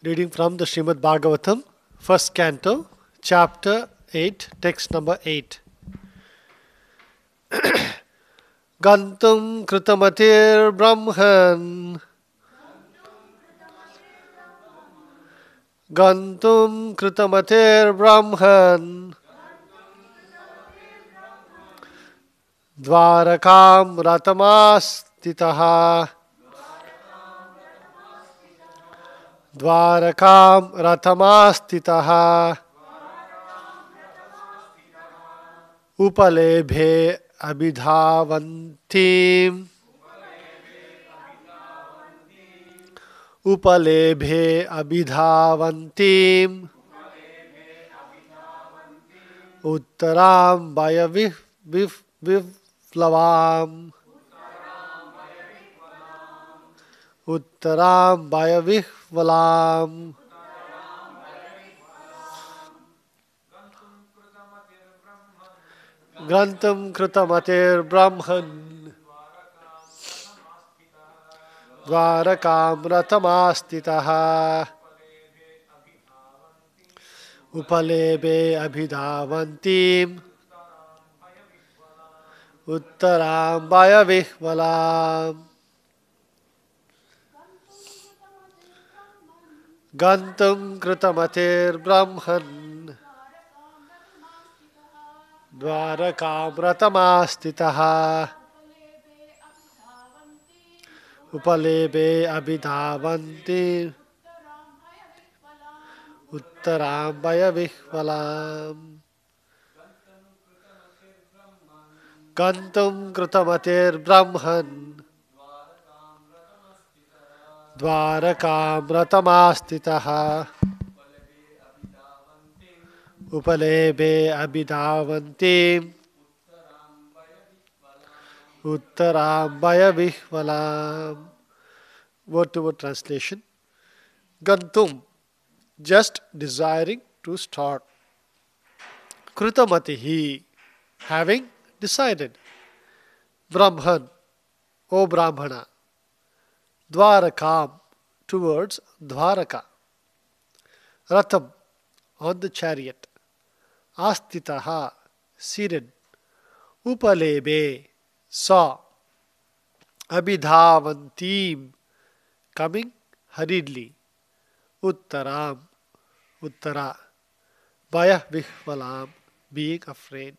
Reading from the Srimad Bhagavatam, first canto, chapter 8, text number 8. Gantum Krutamatir Brahman Gantum Krutamatir Brahman Dvarakam Ratamastitaha Dvarakam Ratamastitaha Upalebhe Abhidhavantim Upalebhe Abhidhavantim Uttaram Vaya Viflavam Uttaram Vaya Viflavam Grantam Krutamatir Brahman Dvarakam Ratamastitaha Upalebe Abhidhavantim Uttaram Vaya Vihvalam Gantam Krutamatir Brahman Dvarakam Ratamastitaha Upalebe Abhidhavantim Uttaram Vaya Vihvalam Gantam Krutamatir Brahman Dvarakam Ratamastitaha Upalebe Abhidhavantim Uttaram Vaya Vihvalam. Word to word translation. Gantum, just desiring to start. Krutamatihi, having decided. Brahman, O Brahmana. Dvarakam, towards Dvaraka. Ratam, on the chariot. Astitaha, seated. Upalebe, saw. Abhidhavantim, coming hurriedly. Uttaram, Uttara. Vaya Vihvalam, being afraid.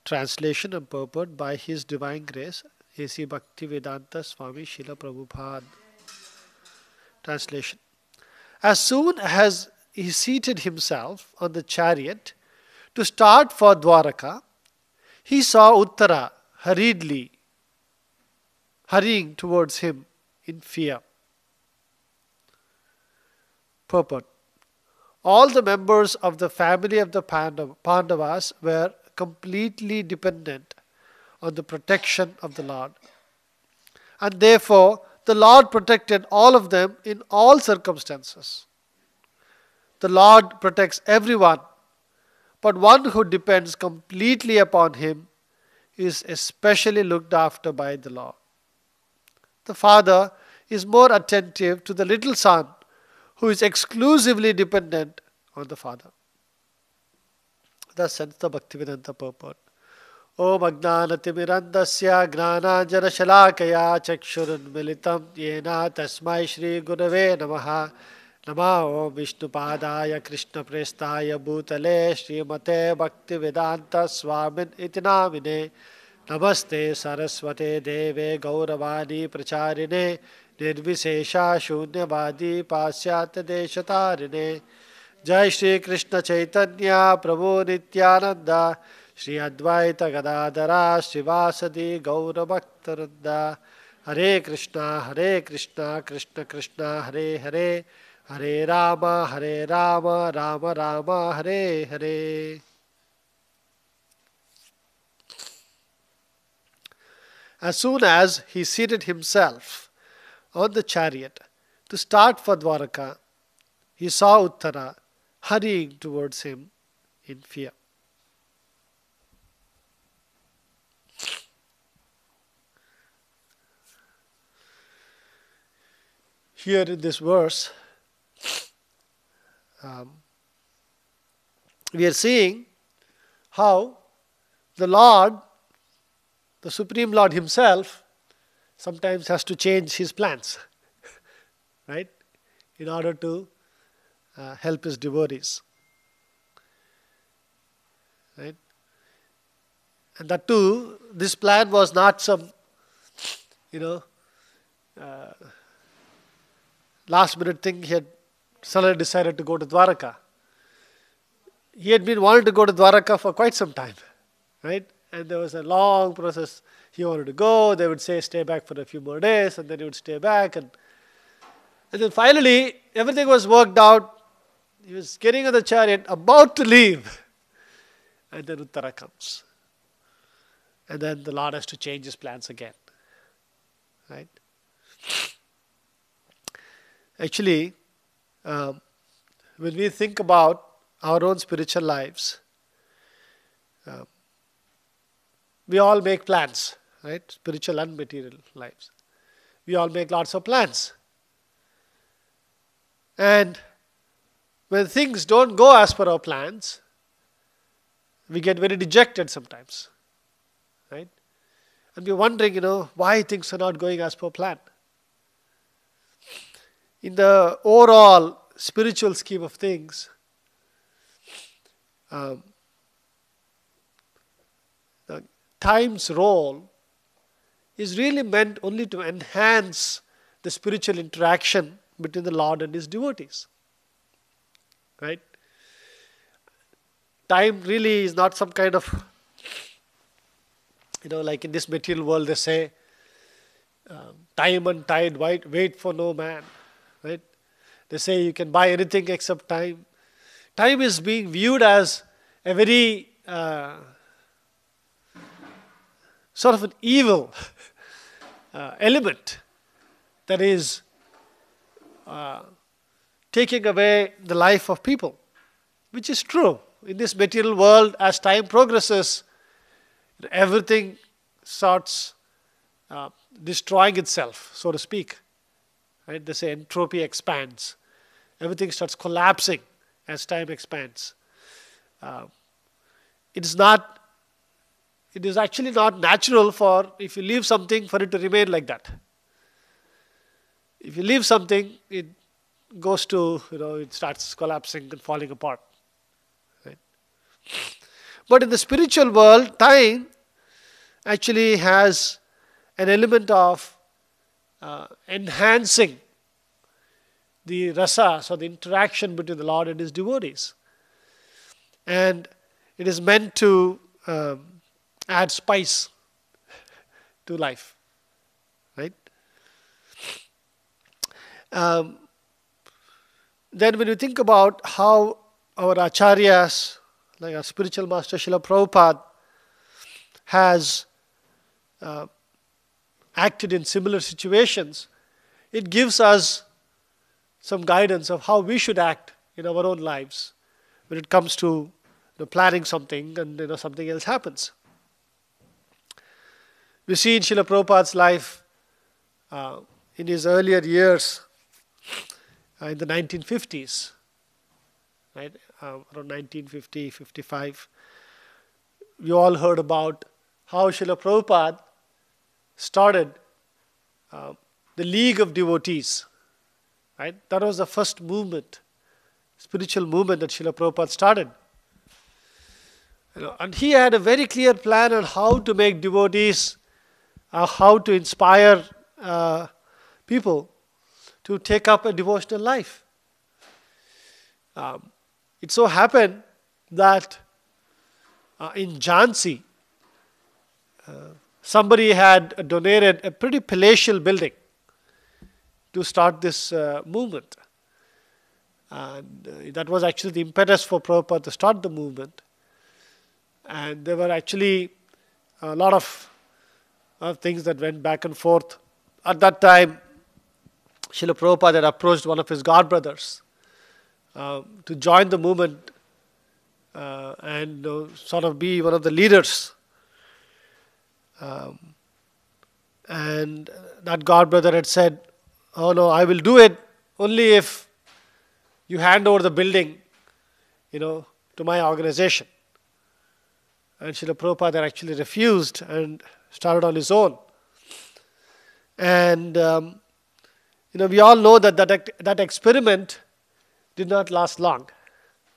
Translation and purport by His Divine Grace, A.C. Bhaktivedanta Swami Srila Prabhupada. Translation. As soon as he seated himself on the chariot to start for Dwaraka, he saw Uttara hurrying towards him in fear. Purport. All the members of the family of the Pandavas were completely dependent on the protection of the Lord. And therefore, the Lord protected all of them in all circumstances. The Lord protects everyone, but one who depends completely upon Him is especially looked after by the Lord. The father is more attentive to the little son who is exclusively dependent on the father. Thus sends the Bhaktivedanta purport. Om Agnanatimirandasya Gnananjana Shalakaya Chakshurunmilitam Yena Tasmai Shri Gurave Namaha Nama Om Vishnupadaya Krishna Prestaya Bhutale Srimate Bhaktivedanta Swamin Itinamine Namaste Saraswate Deve Gauravani Pracharine Nirvisesha Shunyavadi Pasyat Deshatarine Jai Shri Krishna Chaitanya Prabhu Nityananda Shri Advaita Gadadara Srivasadi Gaura Bhaktaranda Hare Krishna Krishna Krishna Hare Hare Hare Rama Rama Rama Hare Hare. As soon as he seated himself on the chariot to start for Dwaraka, he saw Uttara hurrying towards him in fear. Here in this verse, um, we are seeing how the Lord, the Supreme Lord Himself, sometimes has to change His plans, right, in order to help His devotees, right? And that too, this plan was not some, you know, last minute thing. He had suddenly decided to go to Dwaraka. He had been wanting to go to Dwaraka for quite some time, right? And there was a long process. He wanted to go. They would say, stay back for a few more days, and then he would stay back. And then finally, everything was worked out. He was getting on the chariot, about to leave. And then Uttara comes. And then the Lord has to change His plans again, right? Actually, when we think about our own spiritual lives, we all make plans, right? Spiritual and material lives. We all make lots of plans. And when things don't go as per our plans, we get very dejected sometimes, right? And we're wondering, why things are not going as per plan. In the overall spiritual scheme of things, time's role is really meant only to enhance the spiritual interaction between the Lord and His devotees, right? Time really is not some kind of, like in this material world they say, time and tide wait for no man, right? They say you can buy anything except time. Time is being viewed as a very sort of an evil element that is taking away the life of people, which is true. In this material world, as time progresses, everything starts destroying itself, so to speak. Right? They say entropy expands. Everything starts collapsing as time expands. It is actually not natural for, if you leave something, for it to remain like that. If you leave something, it goes to, it starts collapsing and falling apart. Right? But in the spiritual world, time actually has an element of enhancing the rasa, so the interaction between the Lord and His devotees. And it is meant to add spice to life, right? Then when you think about how our acharyas, like our spiritual master Srila Prabhupada, has acted in similar situations, it gives us some guidance of how we should act in our own lives when it comes to planning something and something else happens. We see in Srila Prabhupada's life, in his earlier years, in the 1950s, right, around 1950, 55, we all heard about how Srila Prabhupada started the League of Devotees. Right? That was the first movement, spiritual movement that Srila Prabhupada started. And he had a very clear plan on how to make devotees, how to inspire people to take up a devotional life. It so happened that in Jhansi, somebody had donated a pretty palatial building to start this movement. And that was actually the impetus for Prabhupada to start the movement. And there were actually a lot of things that went back and forth. At that time, Srila Prabhupada had approached one of his godbrothers to join the movement and sort of be one of the leaders. And that godbrother had said, "Oh no, I will do it only if you hand over the building, to my organization. And Srila Prabhupada actually refused and started on his own. And, we all know that experiment did not last long,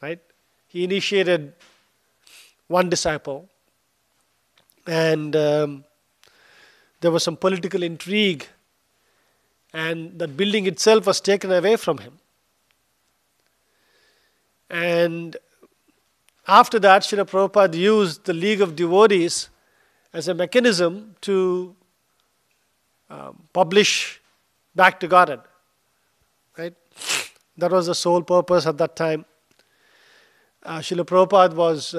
right? He initiated one disciple, and there was some political intrigue, and that building itself was taken away from him. And after that, Srila Prabhupada used the League of Devotees as a mechanism to publish back to Godhead. Right? That was the sole purpose at that time. Srila Prabhupada was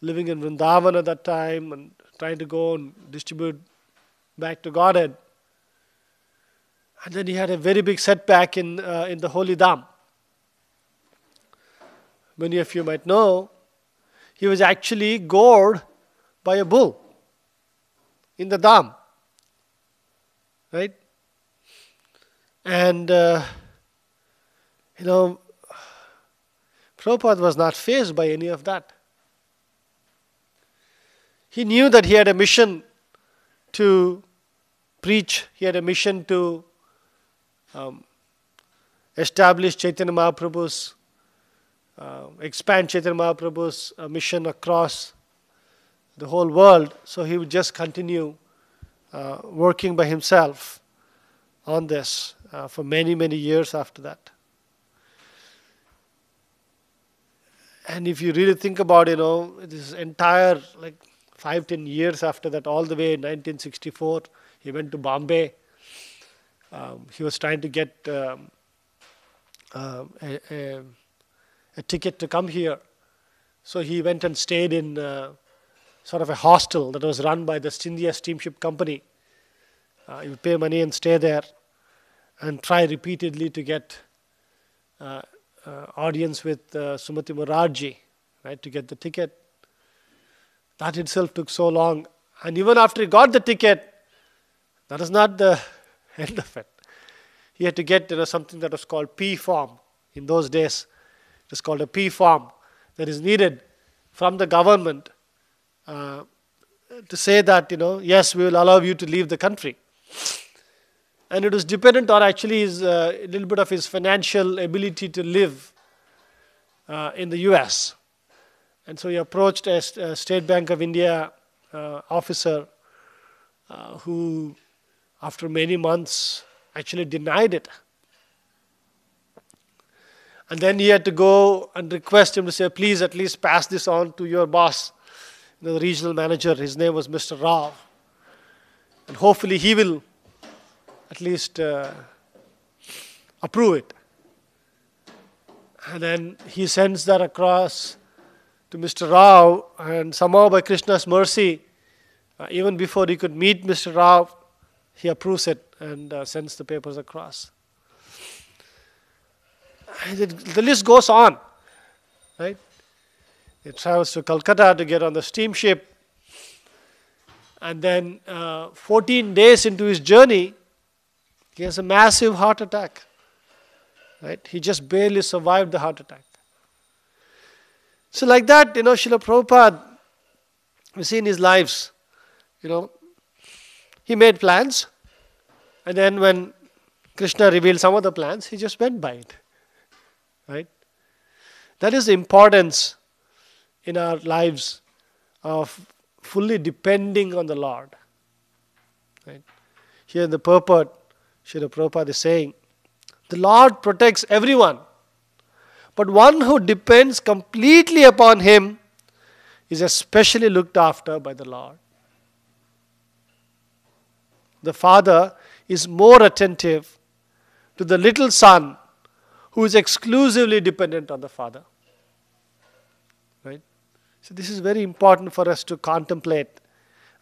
living in Vrindavan at that time and trying to go and distribute back to Godhead. And then he had a very big setback in the Holy Dham. Many of you might know, he was actually gored by a bull in the Dham. Right? And, Prabhupada was not fazed by any of that. He knew that he had a mission to preach. He had a mission to establish Chaitanya Mahaprabhu's, expand Chaitanya Mahaprabhu's mission across the whole world. So he would just continue working by himself on this for many, many years after that. And if you really think about, this entire 5-10 years after that, all the way in 1964, he went to Bombay. He was trying to get a ticket to come here. So he went and stayed in sort of a hostel that was run by the India Steamship Company. He would pay money and stay there and try repeatedly to get audience with Sumati Morarji, right, to get the ticket. That itself took so long. And even after he got the ticket, that is not the end of it. He had to get something that was called P form. In those days, it was called a P form that is needed from the government to say that, yes, we will allow you to leave the country. And it was dependent on actually a little bit of his financial ability to live in the US. And so he approached a State Bank of India officer who, after many months, actually denied it. And then he had to go and request him to say, please at least pass this on to your boss, the regional manager. His name was Mr. Rao. And hopefully he will at least approve it. And then he sends that across to Mr. Rao, and somehow by Krishna's mercy, even before he could meet Mr. Rao, he approves it and sends the papers across. And the list goes on, right? He travels to Calcutta to get on the steamship, and then 14 days into his journey, he has a massive heart attack. Right? He just barely survived the heart attack. So like that, Srila Prabhupada, we see in his lives, he made plans, and then when Krishna revealed some of the plans, he just went by it. Right? That is the importance in our lives of fully depending on the Lord. Right? Here in the purport, Srila Prabhupada is saying, the Lord protects everyone, but one who depends completely upon Him is especially looked after by the Lord. The Father is more attentive to the little son who is exclusively dependent on the Father. Right? So this is very important for us to contemplate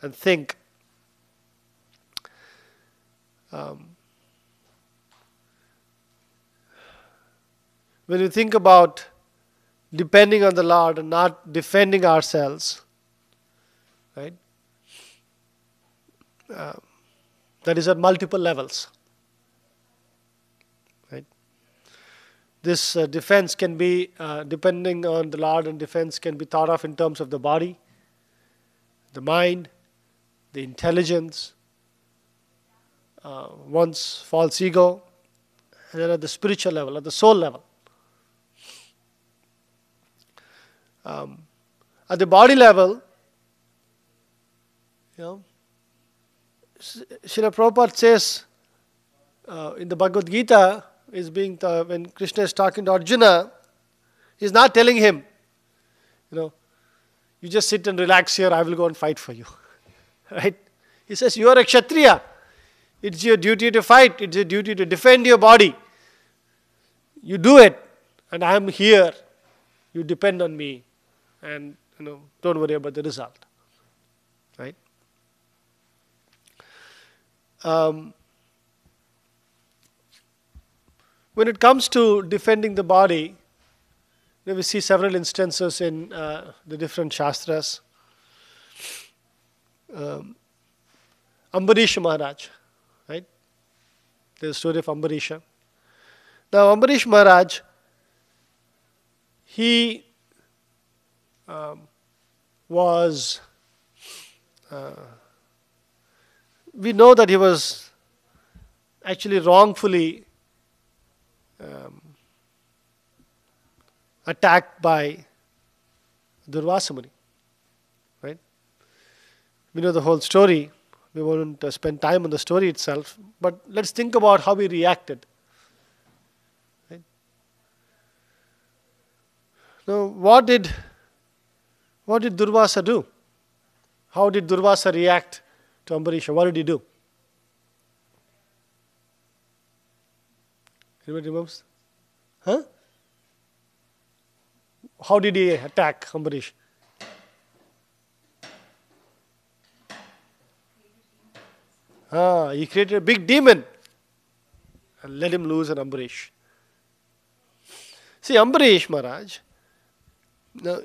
and think. When we think about depending on the Lord and not defending ourselves, right? That is at multiple levels. Right? This defense can be, depending on the Lord, and defense can be thought of in terms of the body, the mind, the intelligence, one's false ego, and then at the spiritual level, at the soul level. At the body level, Srila Prabhupada says in the Bhagavad Gita, when Krishna is talking to Arjuna, he's not telling him, you just sit and relax here, I will go and fight for you. Right? He says, you are a Kshatriya. It's your duty to fight. It's your duty to defend your body. You do it, and I am here. You depend on me, and don't worry about the result. Right? When it comes to defending the body, we see several instances in the different shastras. Ambarish Maharaj, right? There's a story of Ambarisha. Now, Ambarish Maharaj, he was, we know that he was actually wrongfully attacked by Durvasa Muni, right? We know the whole story. We won't spend time on the story itself, but let's think about how he reacted. Right? Now, what did Durvasa do? How did Durvasa react to Ambarisha? What did he do? Anybody remembers? Huh? How did he attack Ambarish? He created a big demon and let him loose on Ambarish. See, Ambarish Maharaj,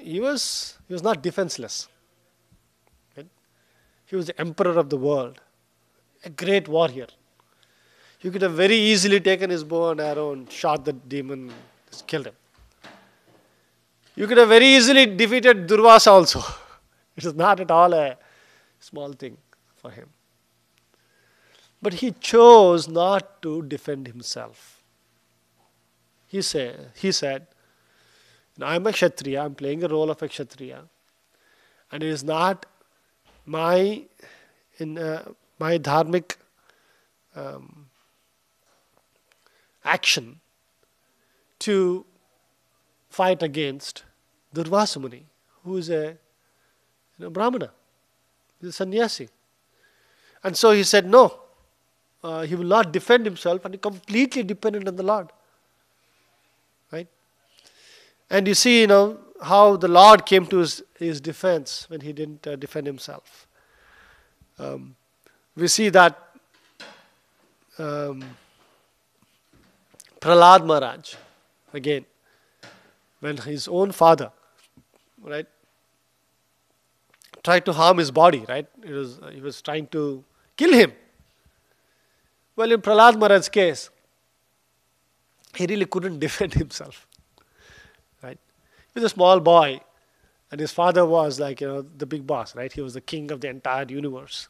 he was not defenseless. Right? He was the emperor of the world, a great warrior. He could have very easily taken his bow and arrow and shot the demon, just killed him. You could have very easily defeated Durvasa also. It is not at all a small thing for him. But he chose not to defend himself. He said, I am a Kshatriya, I am playing a role of a Kshatriya, and it is not my dharmic action to fight against Durvasa Muni, who is a Brahmana, he is a sannyasi. And so he said no, he will not defend himself, and he completely dependent on the Lord. Right? And you see, how the Lord came to his defense when he didn't defend himself. We see that Prahlad Maharaj, again, when his own father, right, tried to harm his body, right? He was trying to kill him. Well, in Prahlad Maharaj's case, he really couldn't defend himself. Right? He was a small boy, and his father was like, the big boss, right? He was the king of the entire universe.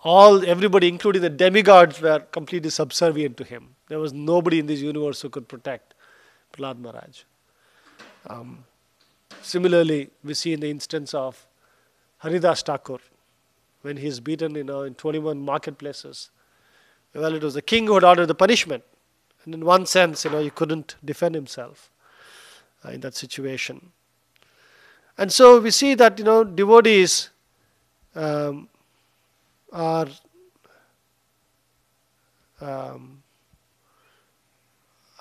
Everybody, including the demigods, were completely subservient to him. There was nobody in this universe who could protect Prahlad Maharaj. Similarly, we see in the instance of Haridas Thakur, when he is beaten in 21 marketplaces. Well, it was the king who had ordered the punishment. And in one sense, he couldn't defend himself in that situation. And so we see that, devotees are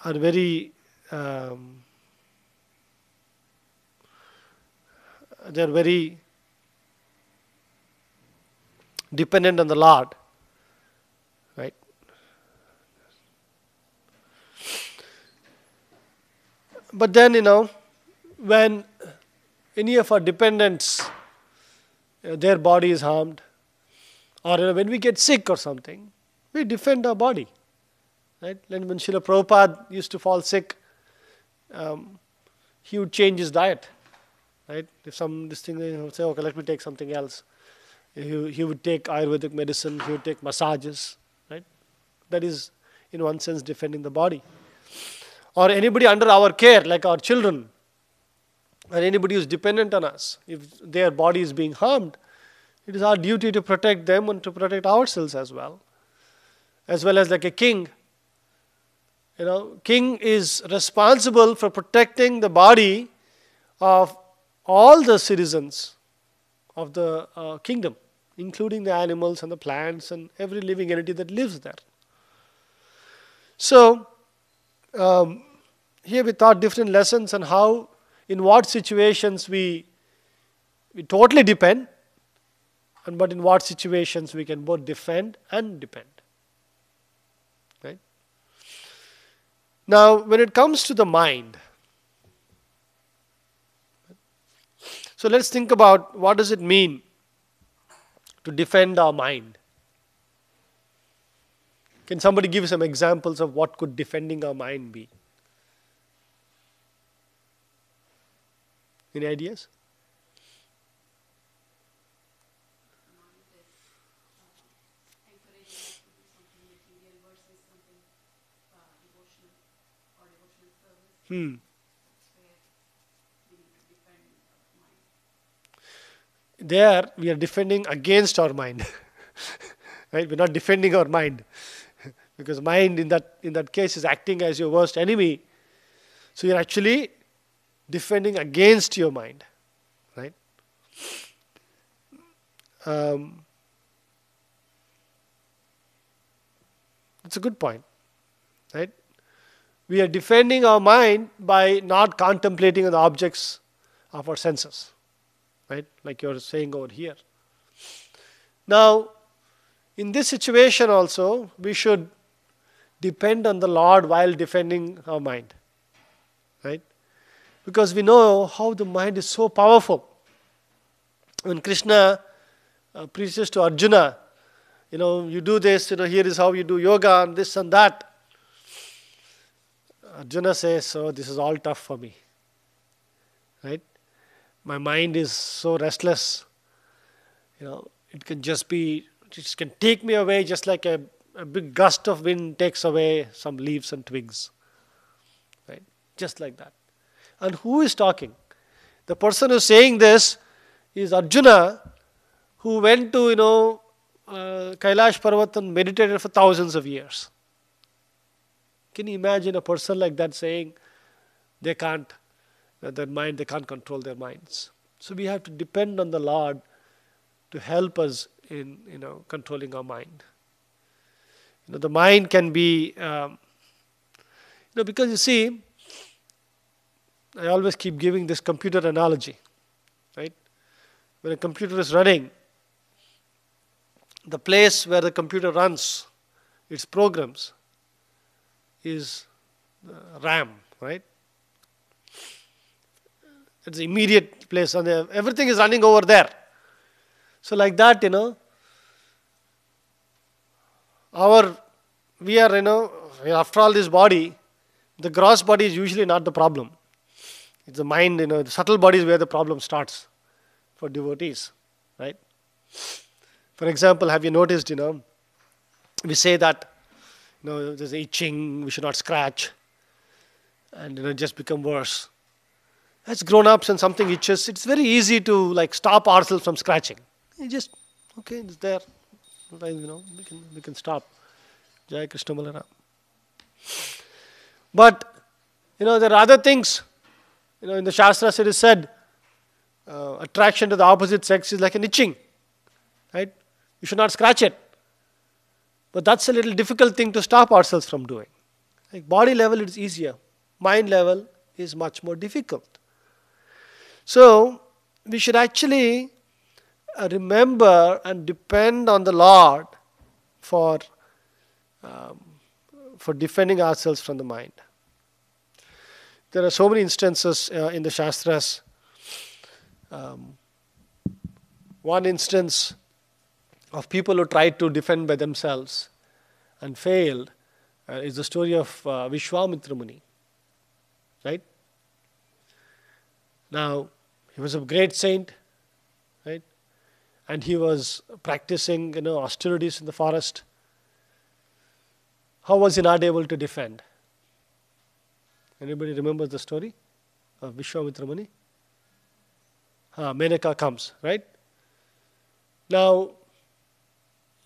very they are very dependent on the Lord, right? But then, when any of our dependents, their body is harmed, or when we get sick or something, we defend our body, Right? When Srila Prabhupada used to fall sick, he would change his diet. Right? If this thing, he would say, okay, let me take something else. He would take Ayurvedic medicine, he would take massages. Right? That is, in one sense, defending the body. Or anybody under our care, like our children, or anybody who is dependent on us, if their body is being harmed, it is our duty to protect them and to protect ourselves as well. As well as like a king. King is responsible for protecting the body of all the citizens of the kingdom, including the animals and the plants and every living entity that lives there. So, here we taught different lessons on how, in what situations we totally depend, but in what situations we can both defend and depend. Right? Now, when it comes to the mind, so let's think about what does it mean to defend our mind. Can somebody give some examples of what could defending our mind be? Any ideas? There we are defending against our mind. Right? We're not defending our mind. Because mind in that case is acting as your worst enemy. So you're actually defending against your mind. Right? It's a good point. Right? We are defending our mind by not contemplating on the objects of our senses. Right? Like you're saying over here. Now, in this situation also, we should depend on the Lord while defending our mind. Right? Because we know how the mind is so powerful. When Krishna preaches to Arjuna, you do this, here is how you do yoga and this and that. Arjuna says, oh, this is all tough for me. Right? My mind is so restless. It can take me away just like a big gust of wind takes away some leaves and twigs. Right? Just like that. And who is talking? The person who's saying this is Arjuna, who went to, Kailash Parvat and meditated for thousands of years. Can you imagine a person like that saying they can't control their minds? So we have to depend on the Lord to help us in, controlling our mind. The mind can be, because you see, I always keep giving this computer analogy, right? When a computer is running, the place where the computer runs its programs is RAM, right? It's the immediate place, and everything is running over there. So like that, we are, after all this body, the gross body is usually not the problem. It's the mind, the subtle body is where the problem starts for devotees, right? For example, have you noticed, we say that, there's itching, we should not scratch, and it just become worse. As grown-ups and something itches, it's very easy to stop ourselves from scratching. You just, okay, it's there. We can stop. Jai Krishna Balaram. But, there are other things. In the Shastras it is said, attraction to the opposite sex is like an itching. Right? You should not scratch it. But that's a little difficult thing to stop ourselves from doing. Body level it is easier. Mind level is much more difficult. So, we should actually remember and depend on the Lord for defending ourselves from the mind. There are so many instances in the Shastras. One instance of people who tried to defend by themselves and failed is the story of Vishwamitra Muni. Right? Now, he was a great saint, right? And he was practicing, austerities in the forest. How was he not able to defend? Anybody remembers the story of Vishwamitra Muni? Menaka comes, right? Now,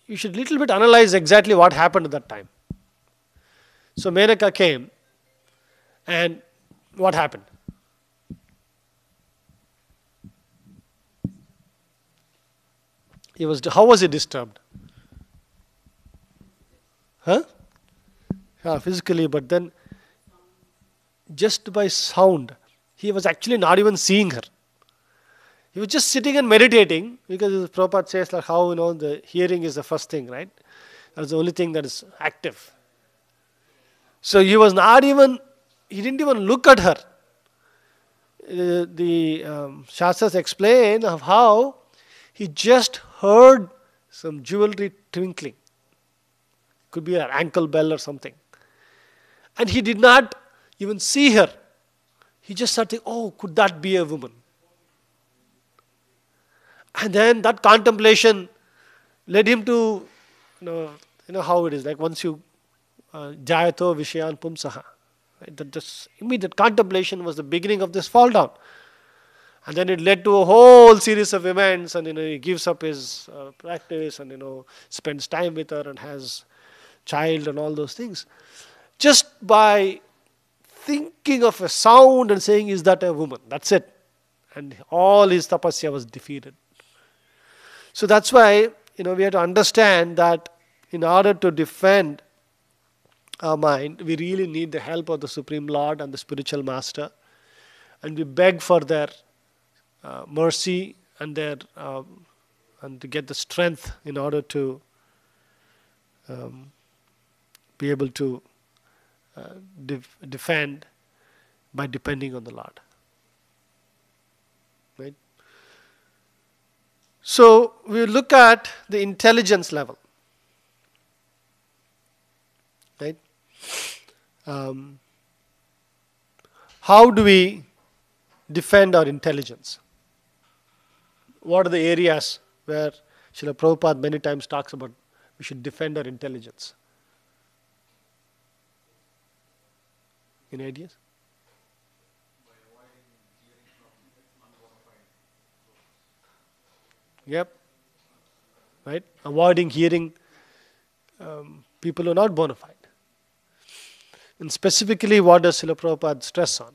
you should little bit analyze exactly what happened at that time. So Menaka came, and what happened? How was he disturbed? Yeah, physically, but then just by sound, he was actually not even seeing her. He was just sitting and meditating, because Prabhupada says like how the hearing is the first thing, right? That's the only thing that is active. So he didn't even look at her. The Shastras explain of how he just heard some jewelry twinkling. Could be an ankle bell or something. And he did not even see her. He just started thinking, oh, could that be a woman? And then that contemplation led him to, you know how it is, like once you, jayato vishayan pumsaha. Right? That this immediate contemplation was the beginning of this fall down. And then it led to a whole series of events, and he gives up his practice, and spends time with her and has child and all those things. Just by thinking of a sound and saying, is that a woman? That's it. And all his tapasya was defeated. So that's why, we have to understand that in order to defend our mind, we really need the help of the Supreme Lord and the spiritual master. And we beg for their mercy and and to get the strength in order to be able to defend by depending on the Lord. Right? So we look at the intelligence level. Right? How do we defend our intelligence? What are the areas where Srila Prabhupada many times talks about we should defend our intelligence? Any ideas? Yep. Right? Avoiding hearing people who are not bona fide. And specifically, what does Srila Prabhupada stress on?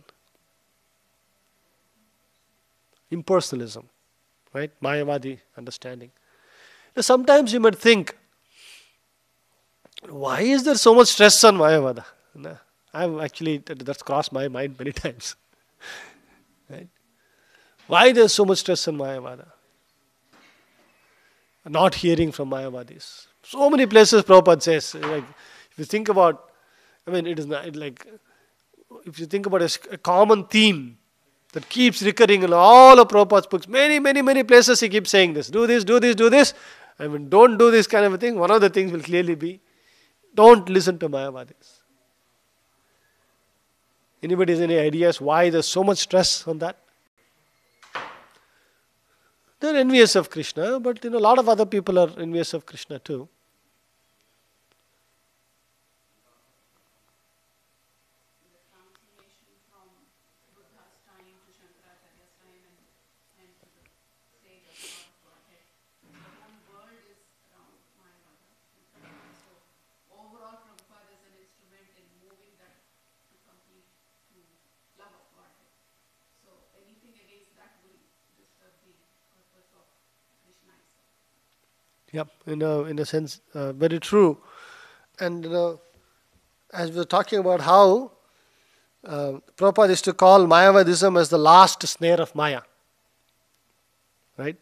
Impersonalism. Right? Mayavadi understanding. Now, sometimes you might think, why is there so much stress on Mayavada? That's crossed my mind many times. Right? Why there's so much stress on Mayavada? Not hearing from Mayavadis. So many places Prabhupada says, like, if you think about, it is not like, if you think about a common theme that keeps recurring in all of Prabhupada's books, many places he keeps saying this, do this, do this, do this. Don't do this kind of a thing. One of the things will clearly be, don't listen to Mayavadis. Anybody has any ideas why there's so much stress on that? They're envious of Krishna, but a lot of other people are envious of Krishna too. Yep, in a sense, very true. And as we were talking about how Prabhupada used to call Mayavadism as the last snare of Maya. Right?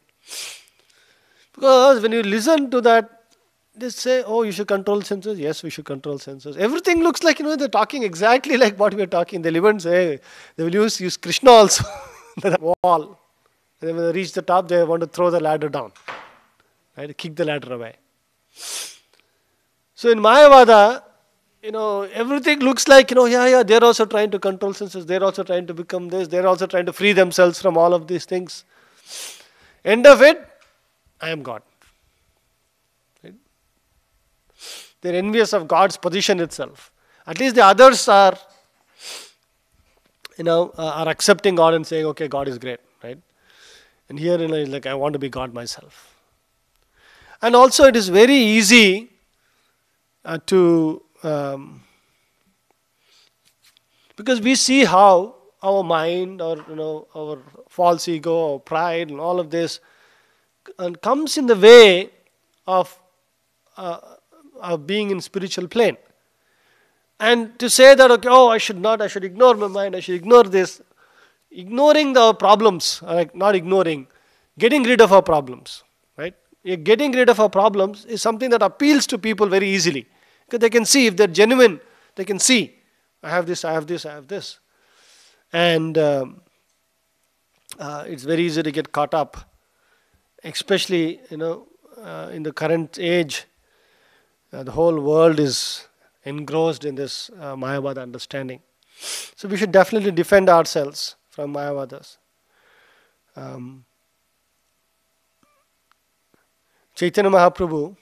Because when you listen to that, they say, oh, you should control senses. Yes, we should control senses. Everything looks like, they're talking exactly like what we're talking. They'll even say, they will use Krishna also, the wall. And then when they reach the top, they want to throw the ladder down. Right? Kick the ladder away. So in Mayavada, everything looks like, they're also trying to control senses, they're also trying to become this, they're also trying to free themselves from all of these things. End of it, I am God. Right? They're envious of God's position itself. At least the others are accepting God and saying, okay, God is great, right? And here, like, I want to be God myself. And also, it is very easy because we see how our mind, or our false ego, or pride, and all of this, and comes in the way of being in spiritual plane. And to say that, okay, I should ignore my mind, I should ignore this. Ignoring the problems, like not ignoring, getting rid of our problems, right? Getting rid of our problems is something that appeals to people very easily. Because they can see, if they're genuine, they can see, I have this, I have this, I have this. And it's very easy to get caught up, especially, in the current age. The whole world is engrossed in this Mayavada understanding. So we should definitely defend ourselves from Mayavadas. Chaitanya Mahaprabhu,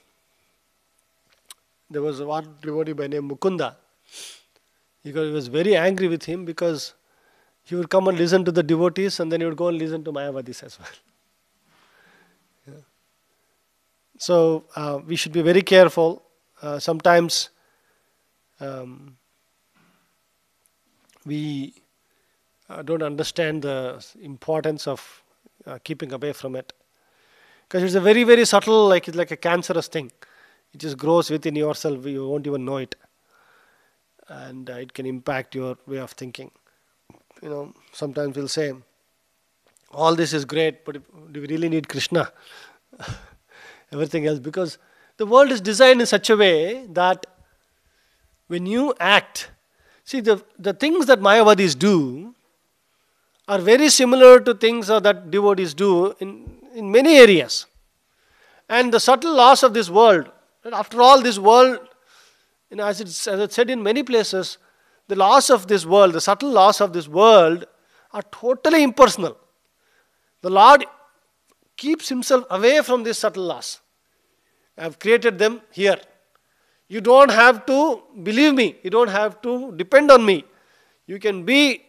there was one devotee by name Mukunda. He was very angry with him because he would come and listen to the devotees, and then he would go and listen to Mayavadis as well. Yeah. So we should be very careful. Sometimes we don't understand the importance of keeping away from it. Because it's a very, very subtle, it's like a cancerous thing. It just grows within yourself, you won't even know it. And it can impact your way of thinking. Sometimes we'll say, all this is great, but do we really need Krishna? Everything else. Because the world is designed in such a way that when you act, see, the things that Mayavadis do are very similar to things that devotees do in many areas. And the subtle laws of this world, after all, this world, as it's said in many places, the laws of this world, the subtle laws of this world are totally impersonal. The Lord keeps himself away from these subtle laws. I have created them here. You don't have to believe me. You don't have to depend on me. You can be,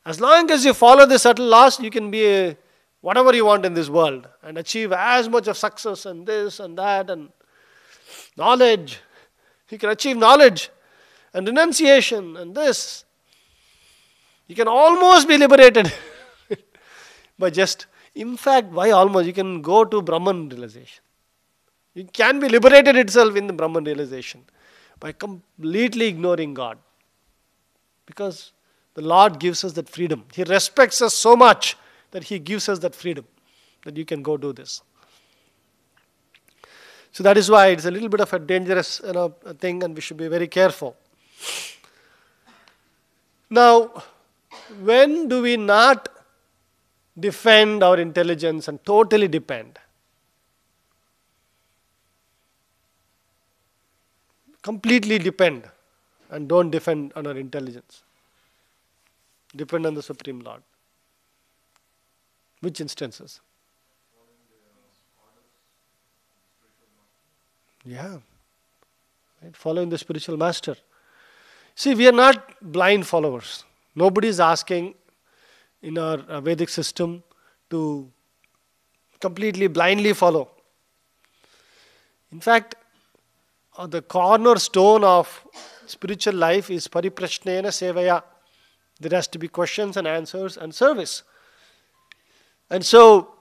as long as you follow the subtle laws, you can be whatever you want in this world and achieve as much of success and this and that and knowledge. You can achieve knowledge and renunciation and this. You can almost be liberated. But just, in fact, why almost? You can go to Brahman realization. You can be liberated itself in the Brahman realization by completely ignoring God. Because the Lord gives us that freedom. He respects us so much that He gives us that freedom, that you can go do this. So that is why it's a little bit of a dangerous thing, and we should be very careful. Now, when do we not defend our intelligence and totally depend? Completely depend and don't defend on our intelligence. Depend on the Supreme Lord. Which instances? Yeah. Right? Following the spiritual master. See, we are not blind followers. Nobody is asking in our Vedic system to completely blindly follow. In fact, the cornerstone of spiritual life is pariprashnena sevaya. There has to be questions and answers and service. And so,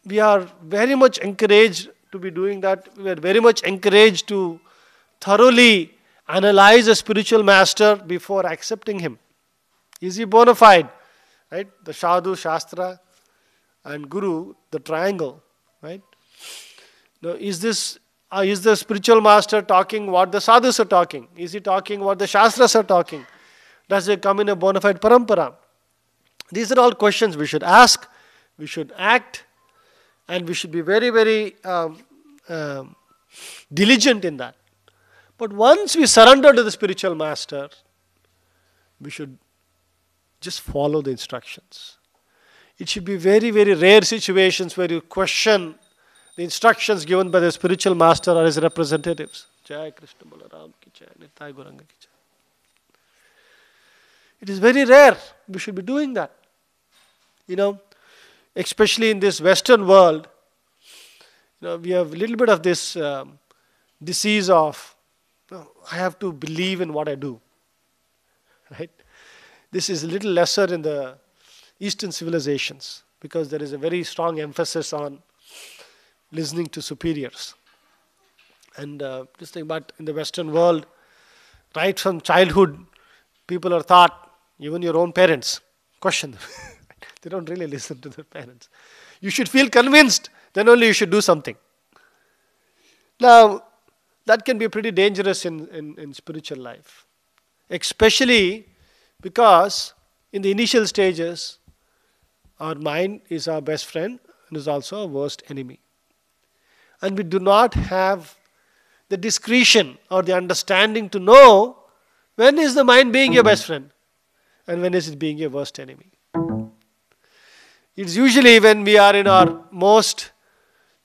we are very much encouraged to be doing that. We are very much encouraged to thoroughly analyze a spiritual master before accepting him. Is he bona fide? Right? The Sadhu, Shastra and Guru, the triangle. Right? Now, is the spiritual master talking what the sadhus are talking? Is he talking what the Shastras are talking? Does it come in a bona fide parampara? These are all questions we should ask, we should act, and we should be very, very diligent in that. But once we surrender to the spiritual master, we should just follow the instructions. It should be very, very rare situations where you question the instructions given by the spiritual master or his representatives. Jai Krishna Balaram ki jai, Nitai Gauranga ki jai. It is very rare. We should be doing that. Especially in this Western world, we have a little bit of this disease of, I have to believe in what I do. Right? This is a little lesser in the Eastern civilizations because there is a very strong emphasis on listening to superiors. And but in the Western world, right from childhood, people are taught, even your own parents, question them. They don't really listen to their parents. You should feel convinced, then only you should do something. Now, that can be pretty dangerous in spiritual life. Especially because in the initial stages, our mind is our best friend and is also our worst enemy. And we do not have the discretion or the understanding to know when is the mind being your best friend and when is it being your worst enemy. It's usually when we are in our most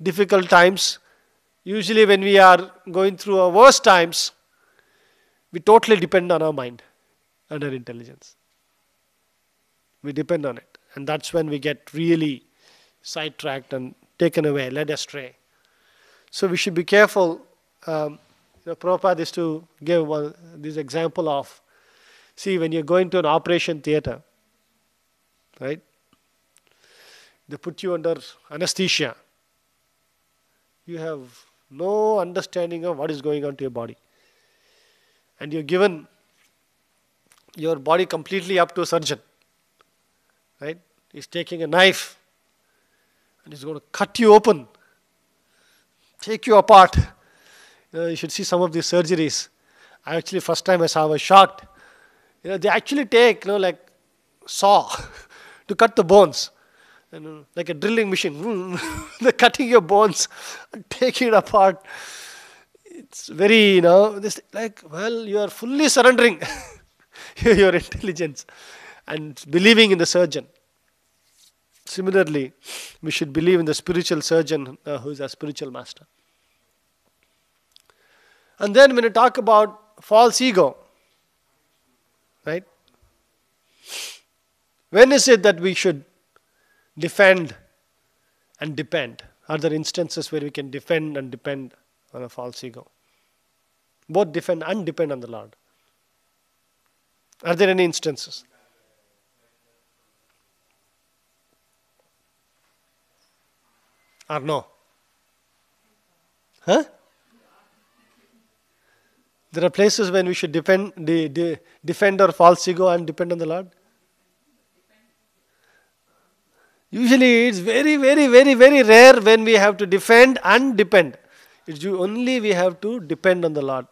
difficult times, usually when we are going through our worst times, we totally depend on our mind and our intelligence. We depend on it. And that's when we get really sidetracked and taken away, led astray. So we should be careful. Prabhupada is to give this example of, see, when you're going to an operation theater, right? They put you under anesthesia. You have no understanding of what is going on to your body. And you're given your body completely up to a surgeon. Right? He's taking a knife and he's going to cut you open, take you apart. You should see some of these surgeries. First time I saw, I was shocked. They actually take, like saw to cut the bones. Like a drilling machine. They're cutting your bones and taking it apart. It's very, you are fully surrendering your intelligence and believing in the surgeon. Similarly, we should believe in the spiritual surgeon who is our spiritual master. And then when you talk about false ego, right? When is it that we should defend and depend? Are there instances where we can defend and depend on a false ego? Both defend and depend on the Lord. Are there any instances? Or no? Huh? There are places when we should defend our false ego and depend on the Lord. Usually it's very, very, very, very rare when we have to defend and depend. It's only we have to depend on the Lord.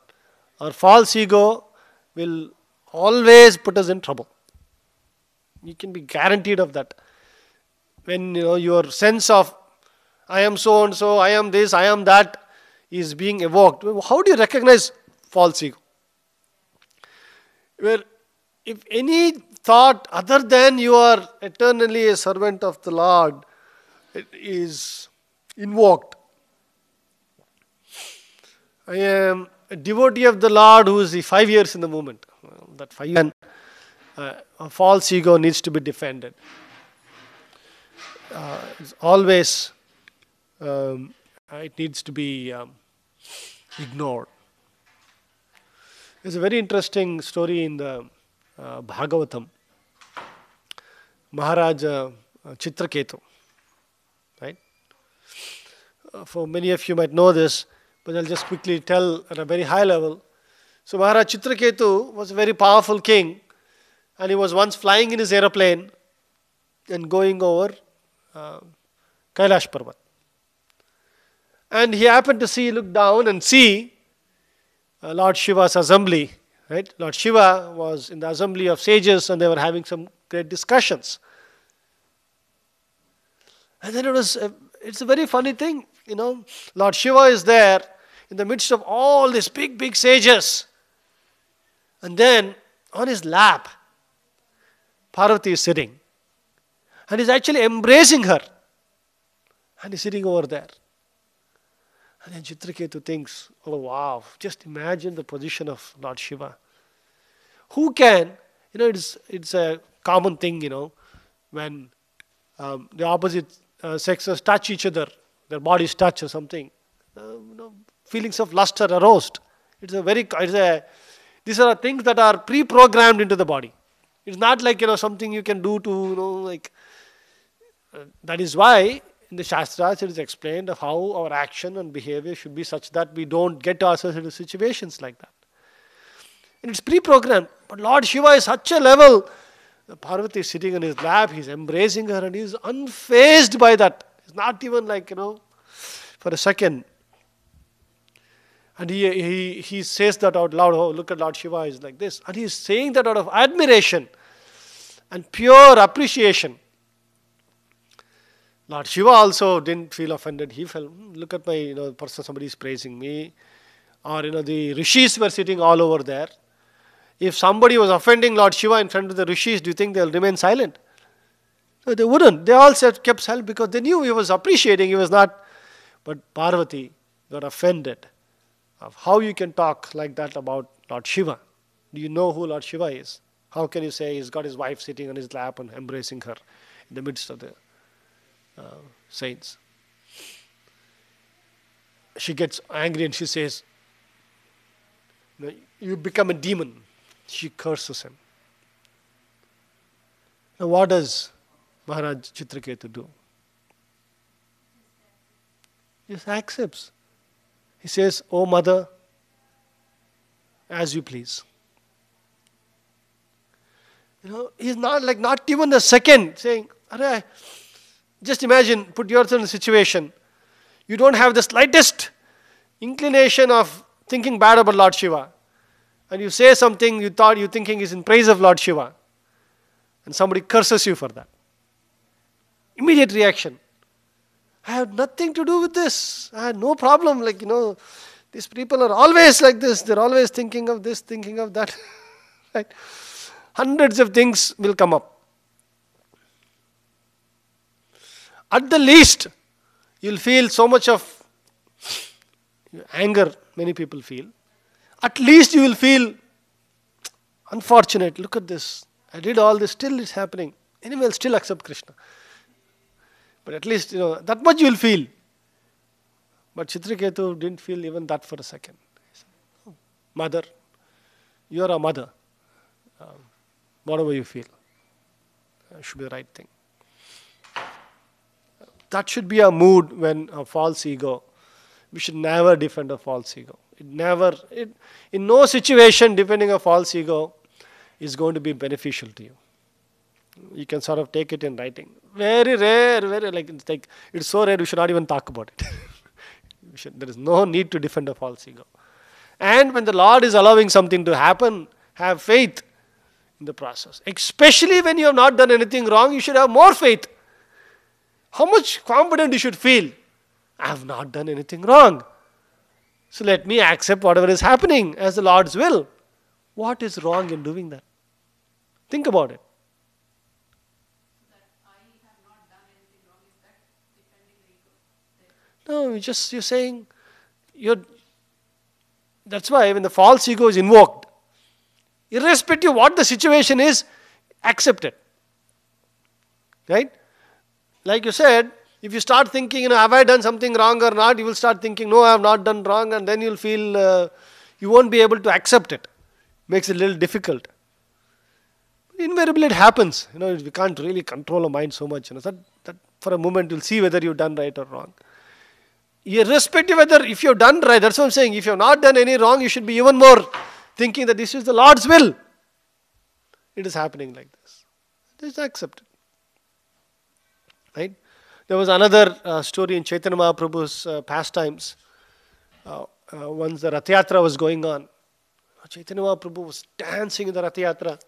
Our false ego will always put us in trouble. You can be guaranteed of that. When your sense of I am so and so, I am this, I am that is being evoked. How do you recognize false ego? Where if any thought other than you are eternally a servant of the Lord, it is invoked. I am a devotee of the Lord who is 5 years in the moment. That 5 years, a false ego needs to be defended. It's always, it needs to be ignored. There's a very interesting story in the Bhagavatam. Maharaj Chitraketu, right? For many of you might know this, but I'll just quickly tell at a very high level. So Maharaj Chitraketu was a very powerful king, and he was once flying in his aeroplane and going over Kailash Parvat. And he happened to look down and see Lord Shiva's assembly. Right? Lord Shiva was in the assembly of sages and they were having some great discussions. And then it's a very funny thing, Lord Shiva is there in the midst of all these big, big sages. And then on his lap, Parvati is sitting. And he's actually embracing her. And he's sitting over there. And then Chitraketu thinks, oh wow, just imagine the position of Lord Shiva. Who can, it's a common thing, when the opposite sexes touch each other, their bodies touch or something, feelings of lust are aroused. These are things that are pre-programmed into the body. It's not like, something you can do to, that is why in the Shastras it is explained of how our action and behavior should be such that we don't get ourselves into situations like that. And it's pre-programmed. But Lord Shiva is such a level. Parvati is sitting on his lap, he's embracing her and he's unfazed by that. It's not even for a second. And he says that out loud, oh, look at Lord Shiva, is like this. And he's saying that out of admiration and pure appreciation. Lord Shiva also didn't feel offended. He felt, look at my, person, somebody is praising me. Or, the rishis were sitting all over there. If somebody was offending Lord Shiva in front of the rishis, do you think they'll remain silent? No, they wouldn't. They all kept silent because they knew he was appreciating, he was not. But Parvati got offended of how you can talk like that about Lord Shiva. Do you know who Lord Shiva is? How can you say he's got his wife sitting on his lap and embracing her in the midst of the saints? She gets angry and she says, you become a demon. She curses him. Now what does Maharaj Chitraketu do? He just accepts. He says, oh mother, as you please. He's not even a second saying, just imagine, put yourself in a situation. You don't have the slightest inclination of thinking bad about Lord Shiva. And you say something you're thinking is in praise of Lord Shiva. And somebody curses you for that. Immediate reaction. I have nothing to do with this. I had no problem. These people are always like this. They're always thinking of this, thinking of that. Right? Hundreds of things will come up. At the least, you'll feel so much of anger, many people feel. At least you will feel unfortunate. Look at this. I did all this, still it's happening. Anyway, I'll still accept Krishna. But at least, that much you will feel. But Chitraketu didn't feel even that for a second. He said, oh, mother, you are a mother. Whatever you feel should be the right thing. That should be our mood when a false ego. We should never defend a false ego. In no situation, defending a false ego is going to be beneficial to you. You can sort of take it in writing. Very rare, it's so rare we should not even talk about it. There is no need to defend a false ego. And when the Lord is allowing something to happen, have faith in the process. Especially when you have not done anything wrong, you should have more faith. How much confident you should feel? I have not done anything wrong. So let me accept whatever is happening as the Lord's will. What is wrong in doing that? Think about it. No, you're saying, that's why when the false ego is invoked, irrespective of what the situation is, accept it. Right? Like you said, if you start thinking, have I done something wrong or not, you will start thinking, no, I have not done wrong, and then you'll feel you won't be able to accept it. Makes it a little difficult. Invariably it happens. We can't really control our mind so much. That for a moment you'll see whether you've done right or wrong. Irrespective whether if you've done right, that's what I'm saying. If you've not done any wrong, you should be even more thinking that this is the Lord's will. It is happening like this. Just accept it. Right? There was another story in Chaitanya Mahaprabhu's pastimes. Once the Rath Yatra was going on, Chaitanya Mahaprabhu was dancing in the Rath Yatra.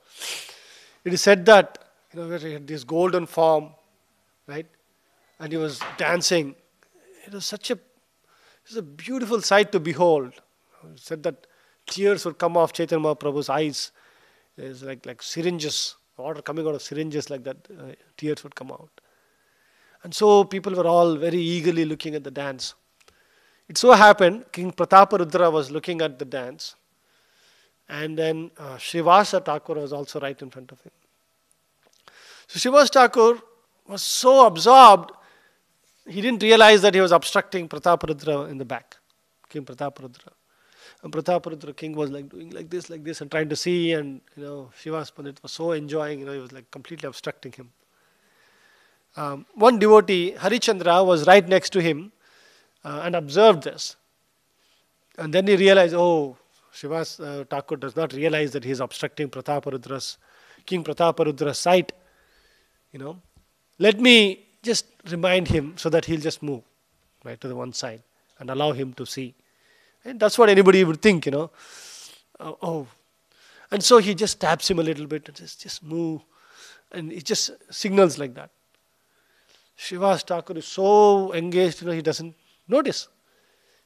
It is said that he had this golden form, right? And he was dancing. It was such a It's a beautiful sight to behold. It said that tears would come off Chaitanya Mahaprabhu's eyes. It's like syringes, water coming out of syringes like that. Tears would come out. And so people were all very eagerly looking at the dance. It so happened, King Prataparudra was looking at the dance. And then Srivasa Thakur was also right in front of him. So Srivasa Thakur was so absorbed, he didn't realize that he was obstructing Prataparudra in the back, King Prataparudra. And Prataparudra king was like doing like this, and trying to see, and Srivasa Pandit was so enjoying, he was like completely obstructing him. One devotee, Harichandra, was right next to him and observed this. And then he realized, oh, Srivasa Thakur does not realize that he is obstructing King Prataparudra's sight. Let me just remind him so that he'll just move right to the one side and allow him to see. And that's what anybody would think, Oh. And so he just taps him a little bit and says, just move. And it just signals like that. Srivasa Thakur is so engaged, he doesn't notice.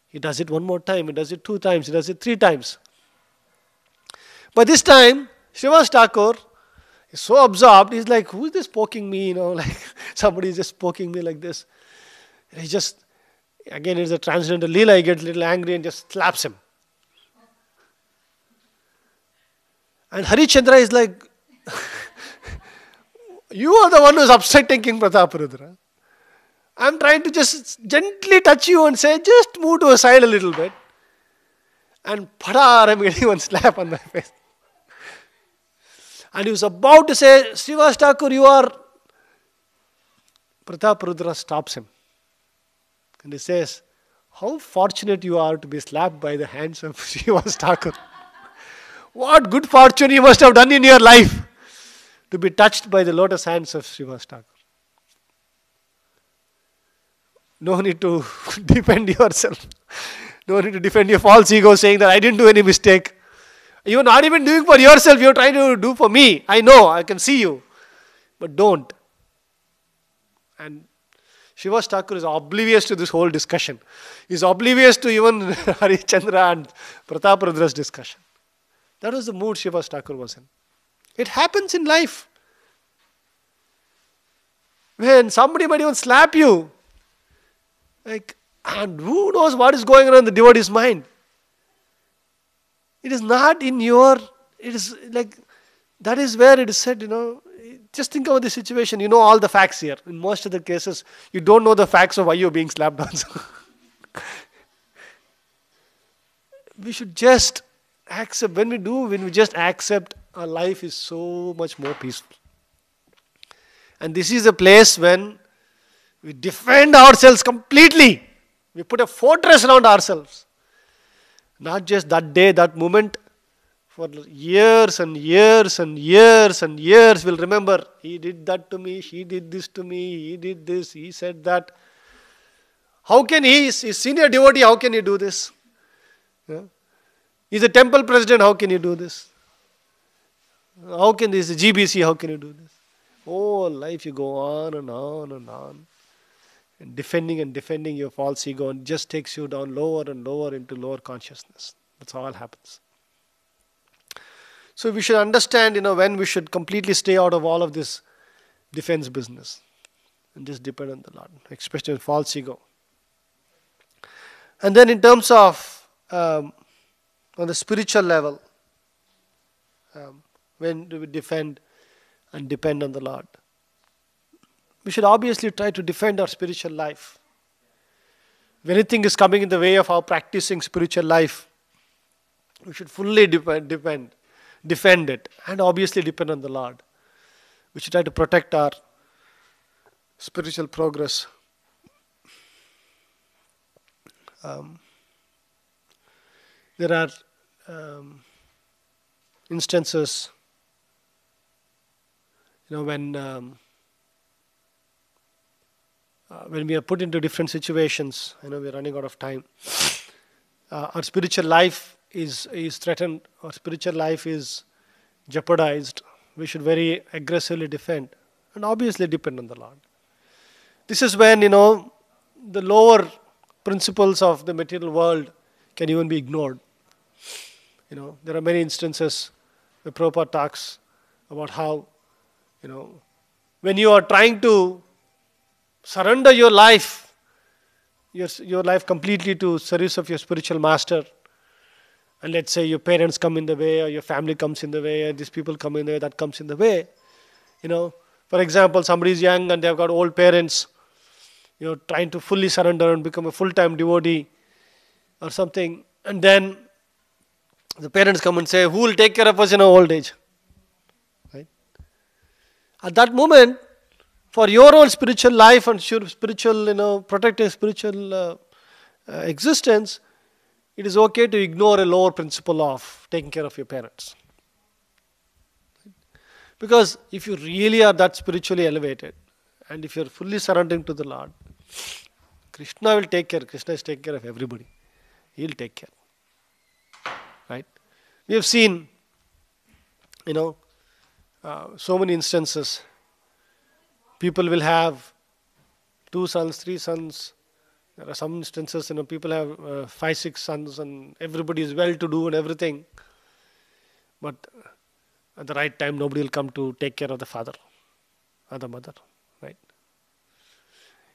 He does it one more time, he does it 2 times, he does it 3 times. But this time, Srivasa Thakur is so absorbed, he's like, who is this poking me? Like somebody is just poking me like this. And he just, again, it's a transcendental leela, he gets a little angry and just slaps him. And Harichandra is like, you are the one who is upsetting King Prataparudra. I'm trying to just gently touch you and say, just move to a side a little bit. And padar, I'm getting one slap on my face. And he was about to say, Srivasa Thakur, you are... Prataparudra stops him. And he says, how fortunate you are to be slapped by the hands of Srivasa Thakur. What good fortune you must have done in your life to be touched by the lotus hands of Srivasa Thakur. No need to defend yourself. No need to defend your false ego saying that I didn't do any mistake. You're not even doing for yourself, you're trying to do for me. I know, I can see you. But don't. And Srivasa Thakur is oblivious to this whole discussion. He's oblivious to even Harichandra and Prataparudra's discussion. That was the mood Srivasa Thakur was in. It happens in life. When somebody might even slap you, and who knows what is going on in the devotee's mind. It is not in your, it is like, that is where it is said, just think about the situation. You know all the facts here. In most of the cases, you don't know the facts of why you're being slapped also. We should just accept, when we just accept, our life is so much more peaceful. And this is a place when we defend ourselves completely. We put a fortress around ourselves. Not just that day, that moment. For years and years and years and years we'll remember, he did that to me, she did this to me, he did this, he said that. How can he's senior devotee, how can he do this? Yeah. He's a temple president, how can he do this? How can this, GBC, how can you do this? Oh, life you go on and on and on. And defending your false ego, and just takes you down lower and lower into lower consciousness. That's all happens. So we should understand, when we should completely stay out of all of this defense business and just depend on the Lord, especially false ego. And then in terms of on the spiritual level, when do we defend and depend on the Lord? We should obviously try to defend our spiritual life. If anything is coming in the way of our practicing spiritual life, we should fully defend it, and obviously depend on the Lord. We should try to protect our spiritual progress. There are instances, when we are put into different situations, we are running out of time. Our spiritual life is threatened, our spiritual life is jeopardized. We should very aggressively defend and obviously depend on the Lord. This is when, the lower principles of the material world can even be ignored. There are many instances where Prabhupada talks about how, when you are trying to surrender your life, your life completely to service of your spiritual master, and let's say your parents come in the way, or your family comes in the way, or these people come in the way, that comes in the way. For example, somebody is young and they've got old parents, trying to fully surrender and become a full-time devotee or something, and then the parents come and say, who will take care of us in our old age? Right? At that moment, for your own spiritual life and your spiritual, protecting spiritual existence, it is okay to ignore a lower principle of taking care of your parents. Because if you really are that spiritually elevated, and if you are fully surrendering to the Lord, Krishna will take care. Krishna is taking care of everybody. He will take care. Right? We have seen, so many instances. People will have 2 sons, 3 sons. There are some instances, people have 5, 6 sons, and everybody is well-to-do and everything. But at the right time, nobody will come to take care of the father or the mother. Right?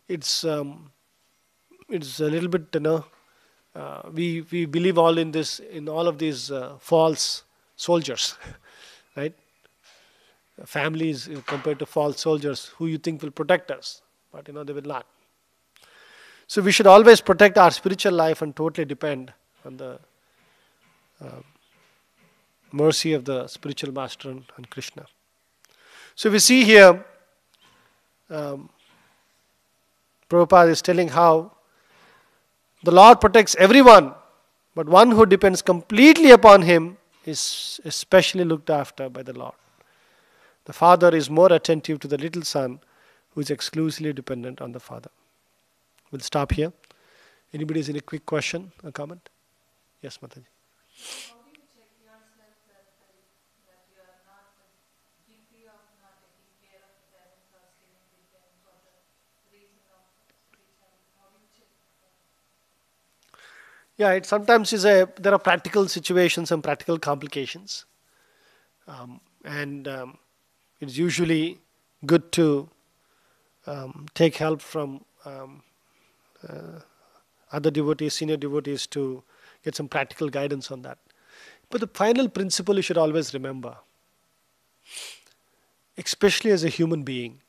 It's a little bit, we believe all in this, in all of these false soldiers, right? Families compared to false soldiers who you think will protect us, but they will not. So we should always protect our spiritual life and totally depend on the mercy of the spiritual master and Krishna. So we see here, Prabhupada is telling how the Lord protects everyone, but one who depends completely upon Him is especially looked after by the Lord. The father is more attentive to the little son who is exclusively dependent on the father. We'll stop here. Anybody has any quick question or comment? Yes, Mataji. How do you check yourself that you are not guilty of not taking care of the parents or staying with them for the reason of spirituality? How do you check that? Yeah, it sometimes there are practical situations and practical complications. It's usually good to take help from other devotees, senior devotees, to get some practical guidance on that. But the final principle you should always remember, especially as a human being,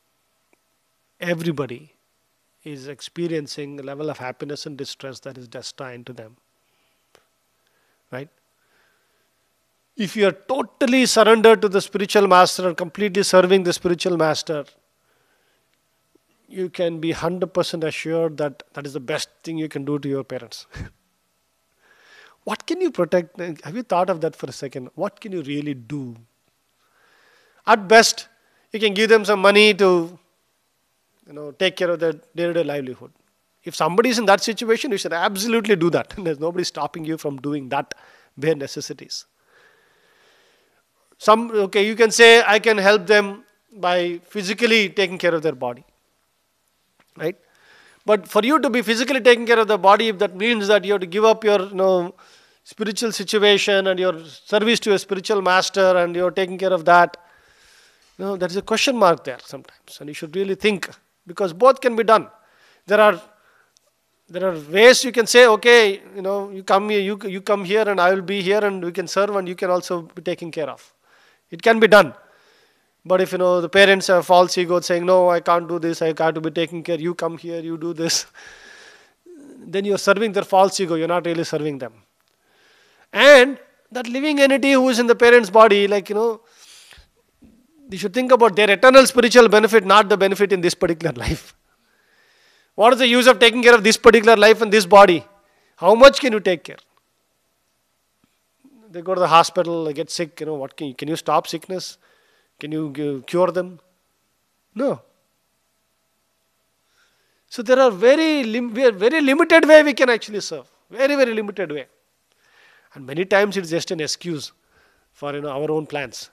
everybody is experiencing a level of happiness and distress that is destined to them. Right? If you are totally surrendered to the spiritual master and completely serving the spiritual master, you can be 100% assured that that is the best thing you can do to your parents. What can you protect? Have you thought of that for a second? What can you really do? At best, you can give them some money to take care of their day-to-day livelihood. If somebody is in that situation, you should absolutely do that. There's nobody stopping you from doing that bare necessities. You can say, I can help them by physically taking care of their body. Right? But for you to be physically taking care of the body, if that means that you have to give up your spiritual situation and your service to a spiritual master and you're taking care of that, there is a question mark there sometimes. And you should really think, because both can be done. There are ways you can say, okay, you come here, you come here and I will be here and we can serve and you can also be taken care of. It can be done. But if the parents have false ego saying, no, I can't do this, I got to be taking care, you come here, you do this, then you're serving their false ego, you're not really serving them. And that living entity who is in the parent's body, you should think about their eternal spiritual benefit, not the benefit in this particular life. What is the use of taking care of this particular life and this body? How much can you take care? They go to the hospital, they get sick, what can you stop sickness? Can you cure them? No. So there are very limited way we can actually serve. Very, very limited way. And many times it's just an excuse for our own plans.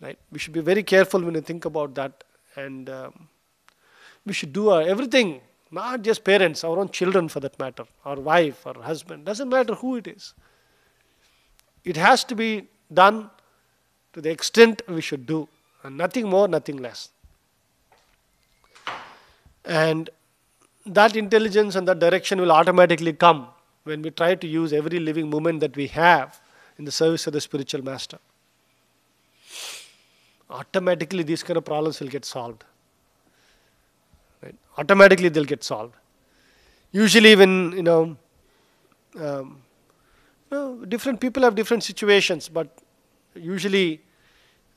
Right? We should be very careful when we think about that, and we should do everything Not just parents, our own children for that matter, our wife, our husband, doesn't matter who it is. It has to be done to the extent we should do, and nothing more, nothing less. And that intelligence and that direction will automatically come when we try to use every living moment that we have in the service of the spiritual master. Automatically these kind of problems will get solved. Right? Automatically they'll get solved. Usually when, different people have different situations, but usually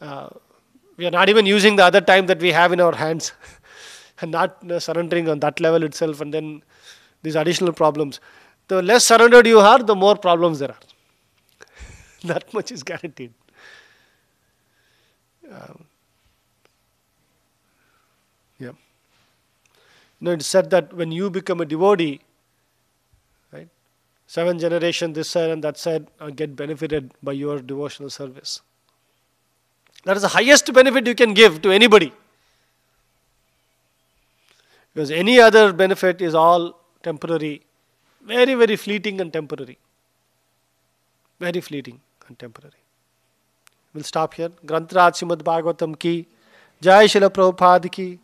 we are not even using the other time that we have in our hands and not surrendering on that level itself, and then these additional problems. The less surrendered you are, the more problems there are. That much is guaranteed. Yeah. It's said that when you become a devotee, right, 7 generations this side and that side get benefited by your devotional service. That is the highest benefit you can give to anybody. Because any other benefit is all temporary, very, very fleeting and temporary. Very fleeting and temporary. We'll stop here. Grantraj Srimad Bhagavatam ki, Jai Srila Prabhupada ki.